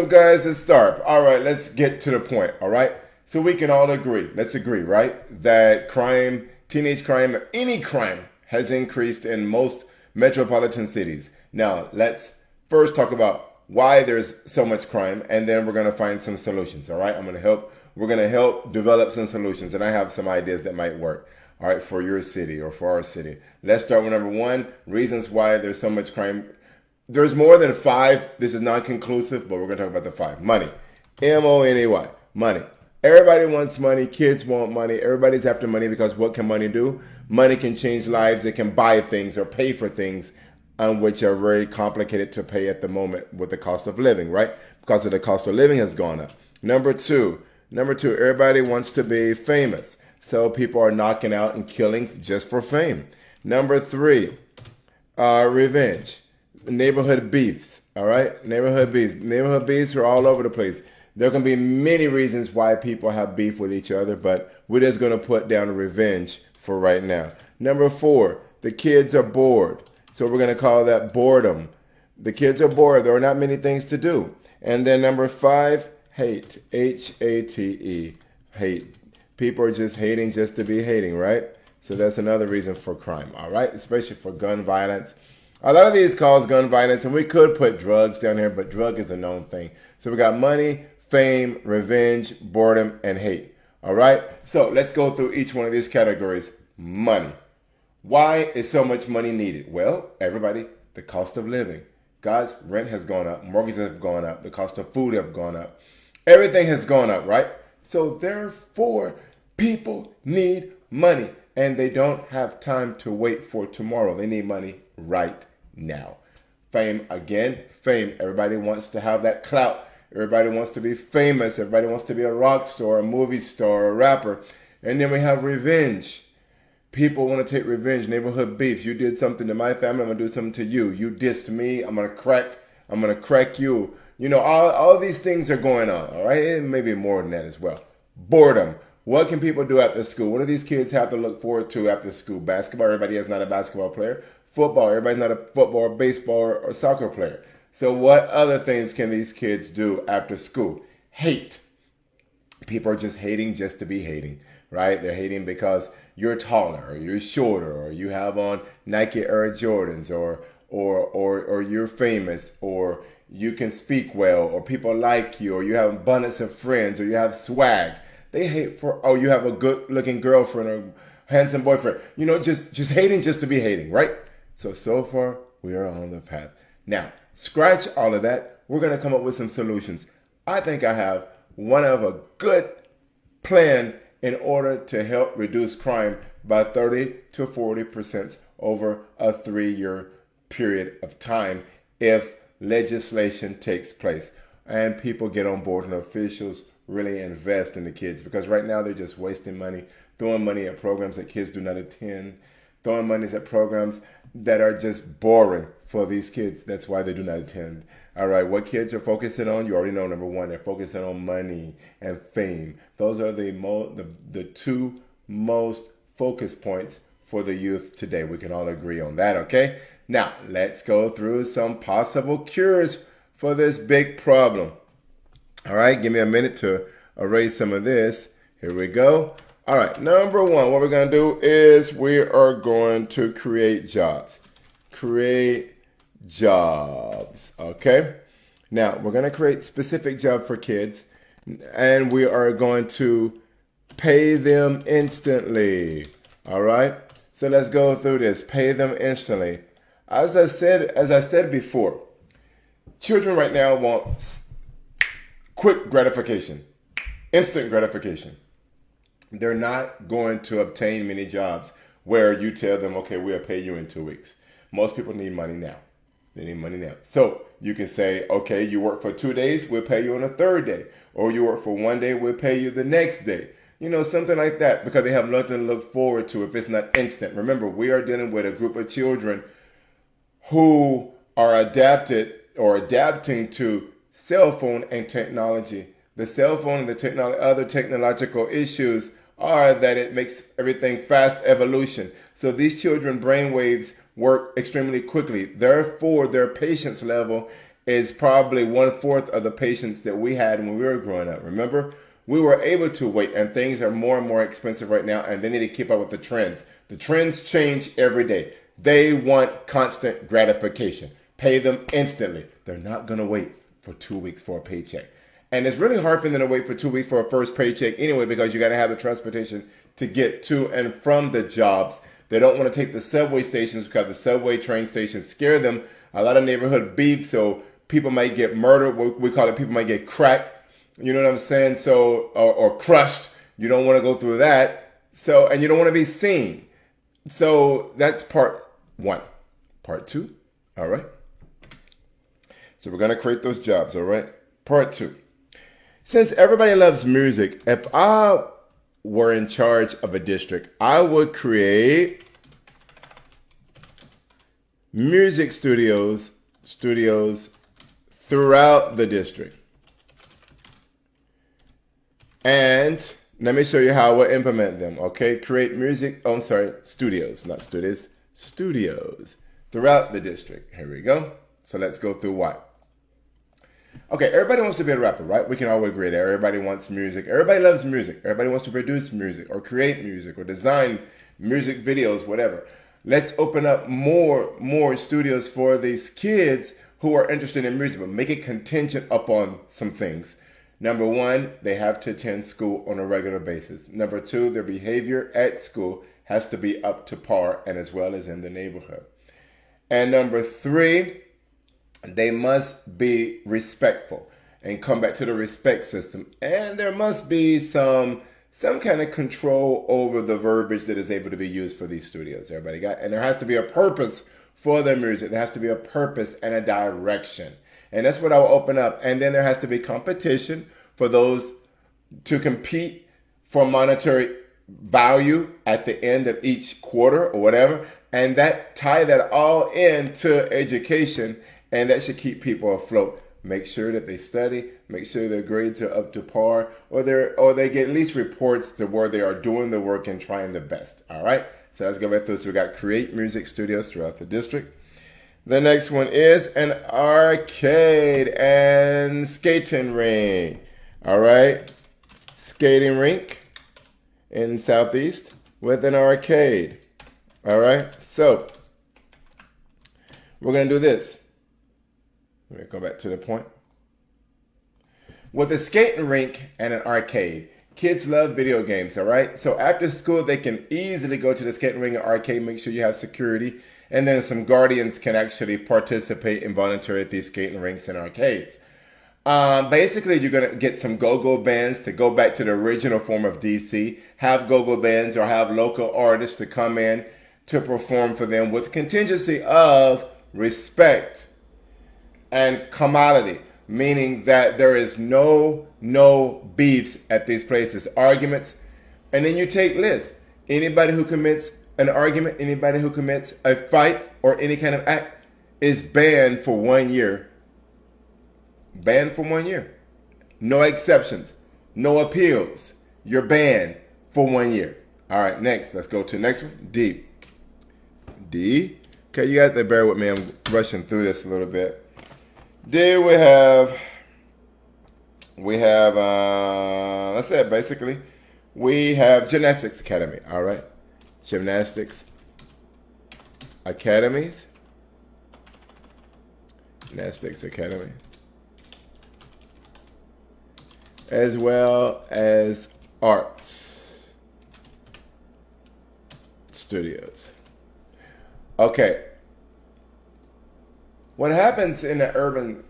So guys, let's start. All right, let's get to the point. All right. So we can all agree, let's agree, right? That crime, teenage crime, any crime has increased in most metropolitan cities. Now, let's first talk about why there's so much crime, and then we're going to find some solutions. All right. We're going to help develop some solutions, and I have some ideas that might work. All right, for your city or for our city. Let's start with number one, reasons why there's so much crime. There's more than five. This is not conclusive, but we're going to talk about the five. Money. M-O-N-E-Y. Money. Everybody wants money. Kids want money. Everybody's after money because what can money do? Money can change lives. It can buy things or pay for things which are very complicated to pay at the moment with the cost of living, right? Because of the cost of living has gone up. Number two, everybody wants to be famous. So people are knocking out and killing just for fame. Number three, revenge. Neighborhood beefs, all right? Neighborhood beefs. Neighborhood beefs are all over the place. There can be many reasons why people have beef with each other, but we're just going to put down revenge for right now. Number four, the kids are bored. So we're going to call that boredom. The kids are bored. There are not many things to do. And then number five, hate. H-A-T-E. Hate. People are just hating just to be hating, right? So that's another reason for crime, all right? Especially for gun violence. A lot of these cause gun violence, and we could put drugs down here, but drug is a known thing. So we got money, fame, revenge, boredom, and hate. All right? So let's go through each one of these categories. Money. Why is so much money needed? Well, everybody, the cost of living. Guys, rent has gone up, mortgages have gone up, the cost of food have gone up. Everything has gone up, right? So therefore, people need money, and they don't have time to wait for tomorrow. They need money right now. Fame, again, fame. Everybody wants to have that clout. Everybody wants to be famous. Everybody wants to be a rock star, a movie star, a rapper. And then we have revenge. People want to take revenge. Neighborhood beefs. You did something to my family, I'm going to do something to you. You dissed me, I'm going to crack you. You know, all these things are going on, all right? And maybe more than that as well. Boredom. What can people do after school? What do these kids have to look forward to after school? Basketball. Everybody is not a basketball player. Football. Everybody's not a football, baseball, or soccer player. So what other things can these kids do after school? Hate. People are just hating just to be hating, right? They're hating because you're taller or you're shorter or you have on Nike Air Jordans or you're famous or you can speak well or people like you or you have abundance of friends or you have swag. They hate for, oh, you have a good looking girlfriend or handsome boyfriend. You know, just hating just to be hating, right? So far, we are on the path. Now, scratch all of that. We're going to come up with some solutions. I think I have one of a good plan in order to help reduce crime by 30 to 40% over a 3-year period of time if legislation takes place and people get on board and officials really invest in the kids, because right now they're just wasting money, throwing money at programs that kids do not attend, throwing money at programs that are just boring for these kids. That's why they do not attend. All right, what kids are focusing on? You already know. Number one, they're focusing on money and fame. Those are the two most focus points for the youth today. We can all agree on that, okay? Now, let's go through some possible cures for this big problem. All right, give me a minute to erase some of this. Here we go. All right, number one, what we're going to do is we are going to create jobs. Create jobs, okay? Now, we're going to create specific job for kids, and we are going to pay them instantly, all right? So let's go through this. Pay them instantly. As I said before, children right now want quick gratification, instant gratification. They're not going to obtain many jobs where you tell them, okay, we'll pay you in 2 weeks. Most people need money now. They need money now. So you can say, okay, you work for 2 days, we'll pay you on the third day. Or you work for 1 day, we'll pay you the next day. You know, something like that, because they have nothing to look forward to if it's not instant. Remember, we are dealing with a group of children who are adapting to cell phone and technology. The cell phone and the other technological issues are that it makes everything fast evolution. So these children brain waves work extremely quickly. Therefore, their patience level is probably 1/4 of the patience that we had when we were growing up. Remember, we were able to wait, and things are more and more expensive right now, and they need to keep up with the trends. The trends change every day. They want constant gratification. Pay them instantly. They're not going to wait for 2 weeks for a paycheck. And it's really hard for them to wait for 2 weeks for a first paycheck anyway, because you got to have the transportation to get to and from the jobs. They don't want to take the subway stations because the subway train stations scare them. A lot of neighborhood beef, so people might get murdered. We call it people might get cracked. You know what I'm saying? So, or crushed. You don't want to go through that. So, and you don't want to be seen. So that's part one. Part two. All right. So we're going to create those jobs. All right. Part two. Since everybody loves music, if I were in charge of a district, I would create music studios throughout the district. And let me show you how I will implement them. Okay, create music. Oh, I'm sorry, studios, not studios, studios throughout the district. Here we go. So let's go through what. Okay, everybody wants to be a rapper, right? We can all agree that everybody wants music. Everybody loves music. Everybody wants to produce music or create music or design music videos, whatever. Let's open up more studios for these kids who are interested in music, but make it contingent upon some things. Number one, they have to attend school on a regular basis. Number two, their behavior at school has to be up to par and as well as in the neighborhood. And number three, they must be respectful and come back to the respect system. And there must be some kind of control over the verbiage that is able to be used for these studios. Everybody got? And there has to be a purpose for their music. There has to be a purpose and a direction. And that's what I'll open up. And then there has to be competition for those to compete for monetary value at the end of each quarter or whatever. And that tie that all into education. And that should keep people afloat. Make sure that they study, make sure their grades are up to par, or they get at least reports to where they are doing the work and trying the best. All right? So let's go back through. So we got create music studios throughout the district. The next one is an arcade and skating rink. All right? Skating rink in Southeast with an arcade. All right? So we're going to do this. Let me go back to the point. With a skating rink and an arcade, kids love video games, all right? So after school, they can easily go to the skating rink and arcade, make sure you have security, and then some guardians can actually participate and volunteer at these skating rinks and arcades. Basically, you're going to get some go-go bands to go back to the original form of DC, have go-go bands or have local artists to come in to perform for them with contingency of respect and commodity, meaning that there is no beefs at these places, arguments. And then you take lists. Anybody who commits an argument, anybody who commits a fight or any kind of act is banned for 1 year. Banned for 1 year. No exceptions. No appeals. You're banned for 1 year. All right, next. Let's go to the next one. D. D. Okay, you got to bear with me. I'm rushing through this a little bit. There we have, let's say basically, we have Gymnastics Academy, all right? Gymnastics Academies. Gymnastics Academy. As well as arts studios. Okay. What happens in an urban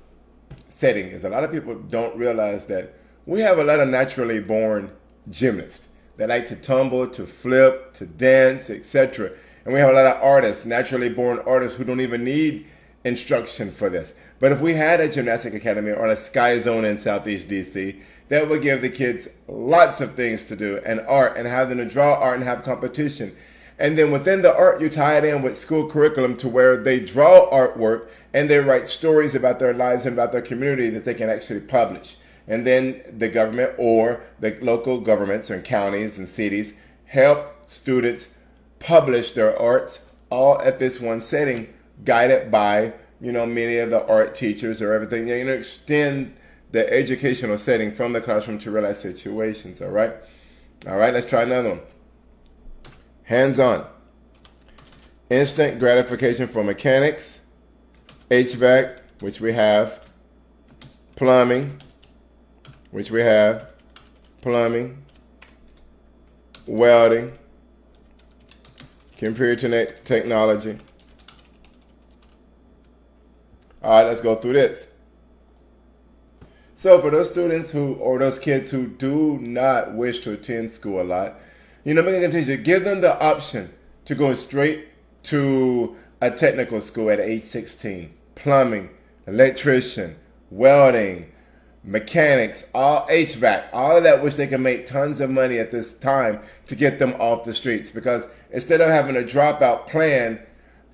setting is a lot of people don't realize that we have a lot of naturally born gymnasts that like to tumble, to flip, to dance, etc. And we have a lot of artists, naturally born artists who don't even need instruction for this. But if we had a gymnastic academy or a sky zone in Southeast DC, that would give the kids lots of things to do and art and have them to draw art and have competition. And then within the art, you tie it in with school curriculum to where they draw artwork and they write stories about their lives and about their community that they can actually publish. And then the government or the local governments and counties and cities help students publish their arts all at this one setting, guided by many of the art teachers or everything. Extend the educational setting from the classroom to real life situations. All right. All right. Let's try another one. Hands-on. Instant gratification for mechanics, HVAC, which we have, plumbing, which we have, plumbing, welding, computer technology. All right, let's go through this. So for those students or those kids who do not wish to attend school a lot, make a contingency. Give them the option to go straight to a technical school at age 16. Plumbing, electrician, welding, mechanics, all HVAC, all of that, which they can make tons of money at this time to get them off the streets. Because instead of having a dropout plan,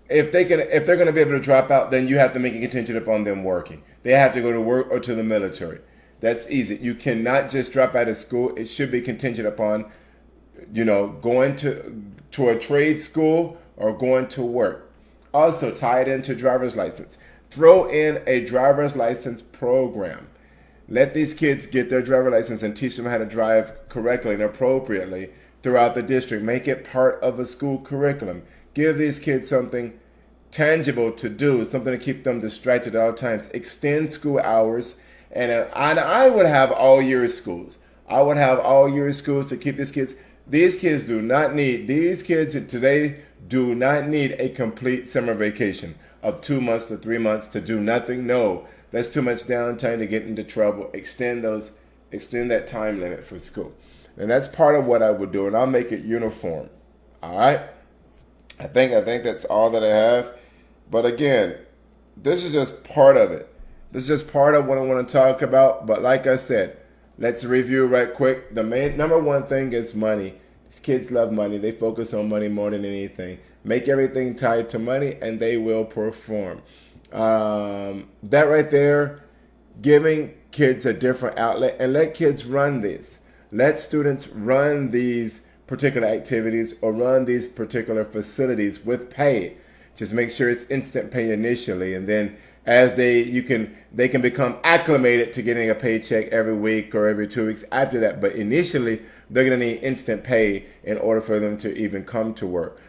if they're going to be able to drop out, then you have to make a contingent upon them working. They have to go to work or to the military. That's easy. You cannot just drop out of school. It should be contingent upon, going to a trade school or going to work. Also, tie it into driver's license. Throw in a driver's license program. Let these kids get their driver's license and teach them how to drive correctly and appropriately throughout the district. Make it part of a school curriculum. Give these kids something tangible to do, something to keep them distracted at all times. Extend school hours. And I would have all year schools. I would have all year schools to keep these kids. These kids today do not need a complete summer vacation of 2 months to 3 months to do nothing. No, that's too much downtime to get into trouble. Extend that time limit for school. And that's part of what I would do, and I'll make it uniform. All right? I think that's all that I have. But again, this is just part of it. This is just part of what I want to talk about. But like I said, let's review right quick. The number one thing is money. These kids love money. They focus on money more than anything. Make everything tied to money and they will perform. That right there, giving kids a different outlet, and let kids run this. Let students run these particular activities or run these particular facilities with pay. Just make sure it's instant pay initially, and then as they can become acclimated to getting a paycheck every week or every 2 weeks after that. But initially, they're going to need instant pay in order for them to even come to work.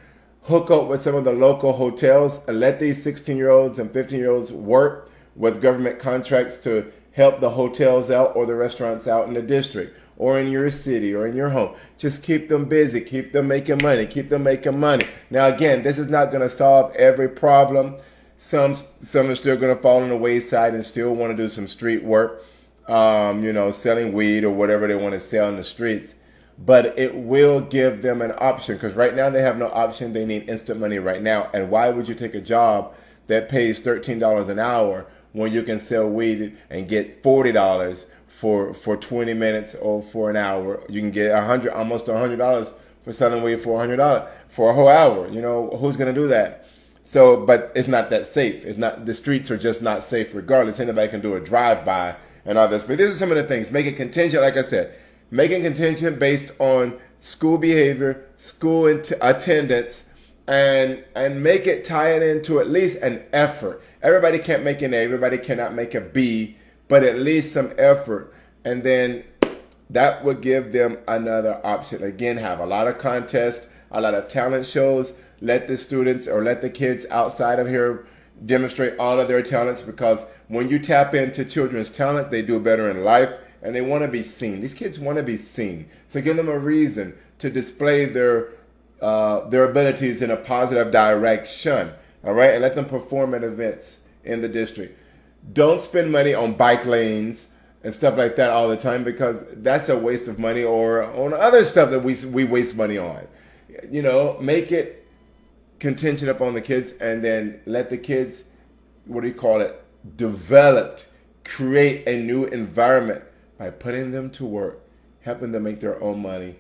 Hook up with some of the local hotels and let these 16-year-olds and 15-year-olds work with government contracts to help the hotels out or the restaurants out in the district or in your city or in your home. Just keep them busy. Keep them making money. Keep them making money. Now, again, this is not going to solve every problem. Some are still going to fall on the wayside and still want to do some street work, selling weed or whatever they want to sell in the streets. But it will give them an option, because right now they have no option. They need instant money right now. And why would you take a job that pays $13 an hour when you can sell weed and get $40 for 20 minutes or for an hour? You can get almost $100 for selling weed for $100 for a whole hour. Who's going to do that? So, but it's not that safe. The streets are just not safe regardless. Anybody can do a drive-by and all this. But these are some of the things. Make it contingent, like I said. Make it contingent based on school behavior, school attendance, and make it tie it into at least an effort. Everybody can't make an A. Everybody cannot make a B, but at least some effort. And then that would give them another option. Again, have a lot of contests, a lot of talent shows. Let the students or let the kids outside of here demonstrate all of their talents, because when you tap into children's talent, they do better in life and they want to be seen. These kids want to be seen. So give them a reason to display their abilities in a positive direction. All right. And let them perform at events in the district. Don't spend money on bike lanes and stuff like that all the time, because that's a waste of money, or on other stuff that we waste money on. Make it contingent upon the kids, and then let the kids, develop, create a new environment by putting them to work, helping them make their own money,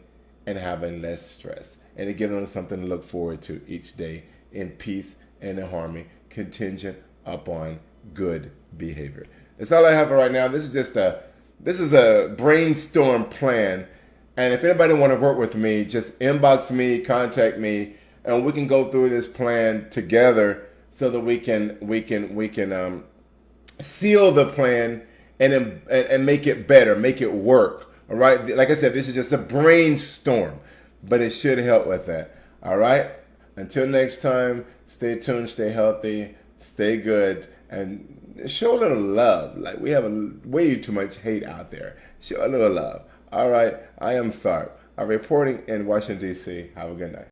and having less stress. And to give them something to look forward to each day in peace and in harmony, contingent upon good behavior. That's all I have for right now. This is a brainstorm plan. And if anybody want to work with me, just inbox me, contact me, and we can go through this plan together so that we can seal the plan and make it better, make it work. All right. Like I said, this is just a brainstorm, but it should help with that. All right. Until next time, stay tuned, stay healthy, stay good, and show a little love. Like we have way too much hate out there. Show a little love. All right. I am Tharp. I'm reporting in Washington, D.C. Have a good night.